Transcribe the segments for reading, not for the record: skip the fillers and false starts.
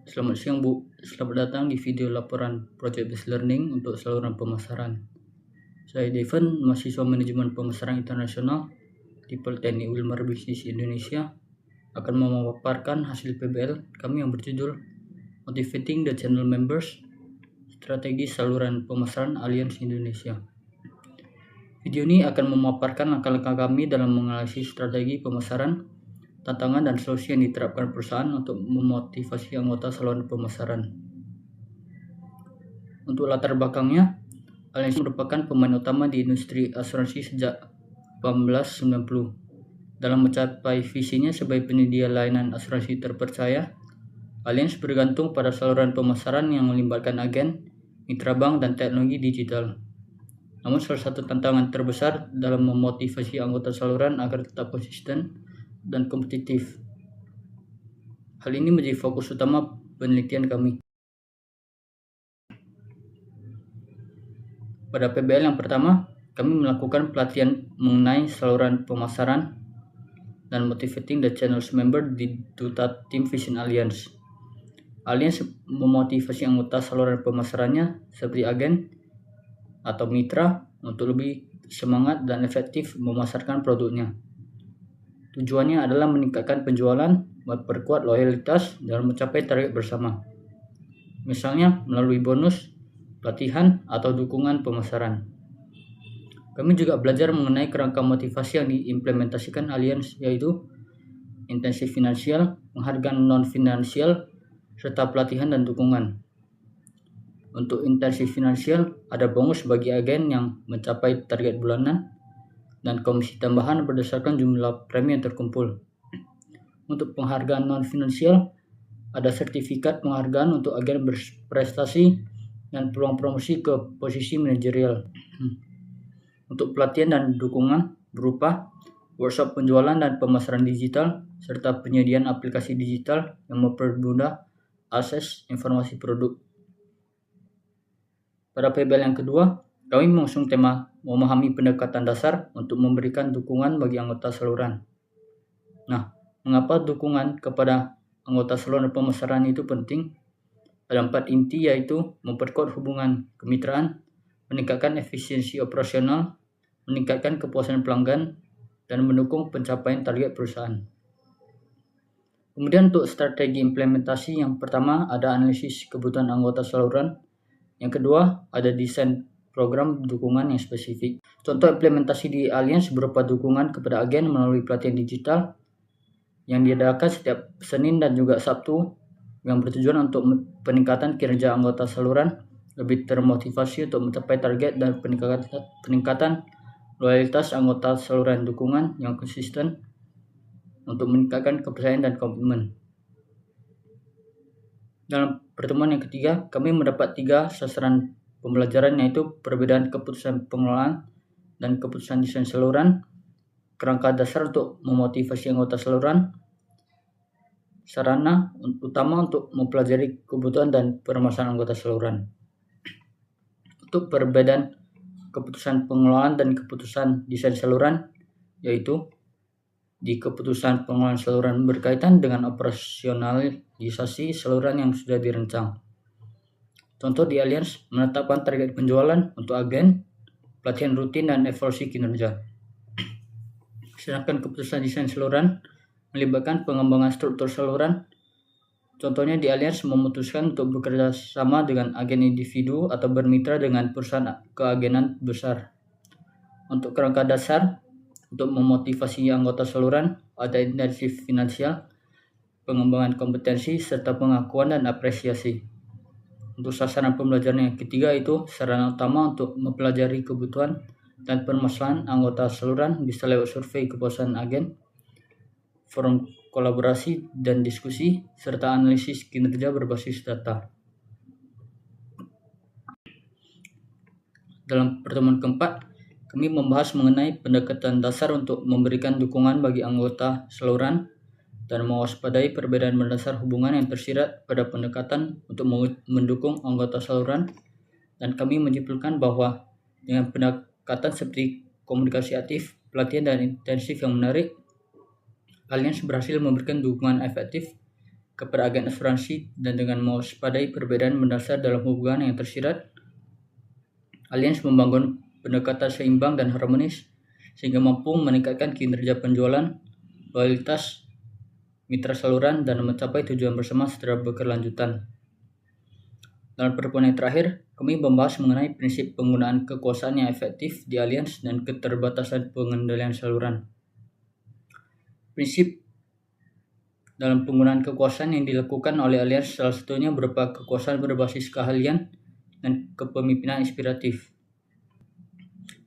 Selamat siang Bu, selamat datang di video laporan Project Based Learning untuk saluran pemasaran. Saya Devon, mahasiswa manajemen pemasaran internasional di Politeknik Wilmar Bisnis Indonesia, akan memaparkan hasil PBL kami yang berjudul Motivating the Channel Members, Strategi Saluran Pemasaran Alliance Indonesia. Video ini akan memaparkan langkah-langkah kami dalam menganalisis strategi pemasaran, tantangan dan solusi yang diterapkan perusahaan untuk memotivasi anggota saluran pemasaran. Untuk latar belakangnya, Alliance merupakan pemain utama di industri asuransi sejak 1890. Dalam mencapai visinya sebagai penyedia layanan asuransi terpercaya, Alliance bergantung pada saluran pemasaran yang melibatkan agen, mitra bank, dan teknologi digital. Namun salah satu tantangan terbesar dalam memotivasi anggota saluran agar tetap konsisten dan kompetitif. Hal ini menjadi fokus utama penelitian kami. Pada PBL yang pertama, kami melakukan pelatihan mengenai saluran pemasaran dan motivating the channels member di Duta Tim Vision Alliance. Alliance memotivasi anggota saluran pemasarannya seperti agen atau mitra untuk lebih semangat dan efektif memasarkan produknya. Tujuannya adalah meningkatkan penjualan, memperkuat loyalitas, dan mencapai target bersama. Misalnya melalui bonus, pelatihan, atau dukungan pemasaran. Kami juga belajar mengenai kerangka motivasi yang diimplementasikan Alliance, yaitu intensif finansial, penghargaan non-finansial, serta pelatihan dan dukungan. Untuk intensif finansial, ada bonus bagi agen yang mencapai target bulanan dan komisi tambahan berdasarkan jumlah premi yang terkumpul. Untuk penghargaan non-finansial, ada sertifikat penghargaan untuk agen berprestasi dan peluang promosi ke posisi manajerial. Untuk pelatihan dan dukungan berupa workshop penjualan dan pemasaran digital, serta penyediaan aplikasi digital yang mempermudah akses informasi produk. Pada PBL yang kedua, kami mengusung tema memahami pendekatan dasar untuk memberikan dukungan bagi anggota saluran. Nah, mengapa dukungan kepada anggota saluran pemasaran itu penting? Ada 4 inti, yaitu memperkuat hubungan kemitraan, meningkatkan efisiensi operasional, meningkatkan kepuasan pelanggan, dan mendukung pencapaian target perusahaan. Kemudian untuk strategi implementasi, yang pertama ada analisis kebutuhan anggota saluran. Yang kedua, ada desain program dukungan yang spesifik. Contoh implementasi di Alliance berupa dukungan kepada agen melalui pelatihan digital yang diadakan setiap Senin dan juga Sabtu yang bertujuan untuk peningkatan kinerja anggota saluran, lebih termotivasi untuk mencapai target, dan peningkatan loyalitas anggota saluran, dukungan yang konsisten untuk meningkatkan kepercayaan dan komitmen. Dalam pertemuan yang ketiga, kami mendapat 3 sasaran pembelajaran, yaitu perbedaan keputusan pengelolaan dan keputusan desain saluran, kerangka dasar untuk memotivasi anggota saluran, sarana utama untuk mempelajari kebutuhan dan permasalahan anggota saluran. Untuk perbedaan keputusan pengelolaan dan keputusan desain saluran, yaitu di keputusan pengelolaan saluran berkaitan dengan operasionalisasi saluran yang sudah dirancang. Contoh di Alliance menetapkan target penjualan untuk agen, pelatihan rutin, dan evaluasi kinerja. Sedangkan keputusan desain saluran melibatkan pengembangan struktur saluran. Contohnya di Alliance memutuskan untuk bekerja sama dengan agen individu atau bermitra dengan perusahaan keagenan besar. Untuk kerangka dasar untuk memotivasi anggota saluran, ada intensif finansial, pengembangan kompetensi, serta pengakuan dan apresiasi. Untuk sasaran pembelajaran yang ketiga, itu sarana utama untuk mempelajari kebutuhan dan permasalahan anggota saluran bisa lewat survei kepuasan agen, forum kolaborasi dan diskusi, serta analisis kinerja berbasis data. Dalam pertemuan keempat, kami membahas mengenai pendekatan dasar untuk memberikan dukungan bagi anggota saluran dan mewaspadai perbedaan mendasar hubungan yang tersirat pada pendekatan untuk mendukung anggota saluran, dan kami menyimpulkan bahwa dengan pendekatan seperti komunikasi aktif, pelatihan dan intensif yang menarik, Alliance berhasil memberikan dukungan efektif kepada agen asuransi dan dengan mewaspadai perbedaan mendasar dalam hubungan yang tersirat, Allianz membangun pendekatan seimbang dan harmonis sehingga mampu meningkatkan kinerja penjualan, loyalitas mitra saluran, dan mencapai tujuan bersama secara berkelanjutan. Dalam pertemuan yang terakhir, kami membahas mengenai prinsip penggunaan kekuasaan yang efektif di Allianz dan keterbatasan pengendalian saluran. Prinsip dalam penggunaan kekuasaan yang dilakukan oleh Allianz salah satunya berupa kekuasaan berbasis keahlian dan kepemimpinan inspiratif.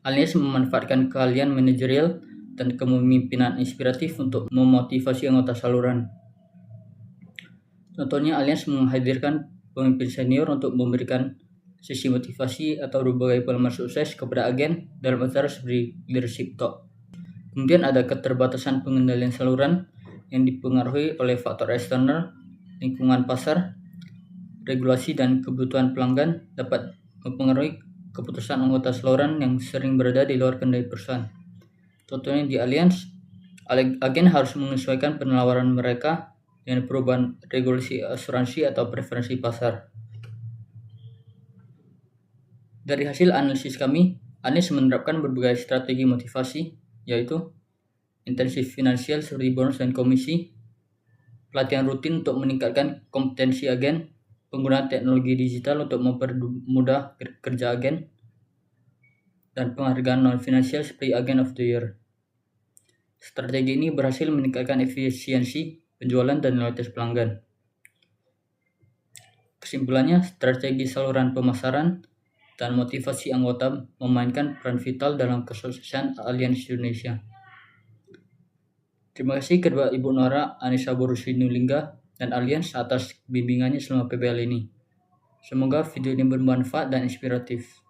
Allianz memanfaatkan keahlian manajerial dan kepemimpinan inspiratif untuk memotivasi anggota saluran. Contohnya, Allianz menghadirkan pemimpin senior untuk memberikan sesi motivasi atau berbagai pengalaman sukses kepada agen dalam acara seperti Leadership Talk. Kemudian ada keterbatasan pengendalian saluran yang dipengaruhi oleh faktor eksternal, lingkungan pasar, regulasi, dan kebutuhan pelanggan dapat mempengaruhi keputusan anggota saluran yang sering berada di luar kendali perusahaan. Contohnya di Allianz, agen harus menyesuaikan penawaran mereka dengan perubahan regulasi asuransi atau preferensi pasar. Dari hasil analisis kami, Allianz menerapkan berbagai strategi motivasi, yaitu intensif finansial seperti bonus dan komisi, pelatihan rutin untuk meningkatkan kompetensi agen, penggunaan teknologi digital untuk mempermudah kerja agen, dan penghargaan non-finansial seperti Agent of the Year. Strategi ini berhasil meningkatkan efisiensi penjualan dan loyalitas pelanggan. Kesimpulannya, strategi saluran pemasaran dan motivasi anggota memainkan peran vital dalam kesuksesan Allianz Indonesia. Terima kasih kepada Ibu Nora Anissa Borusinulinga dan Allianz atas bimbingannya selama PBL ini. Semoga video ini bermanfaat dan inspiratif.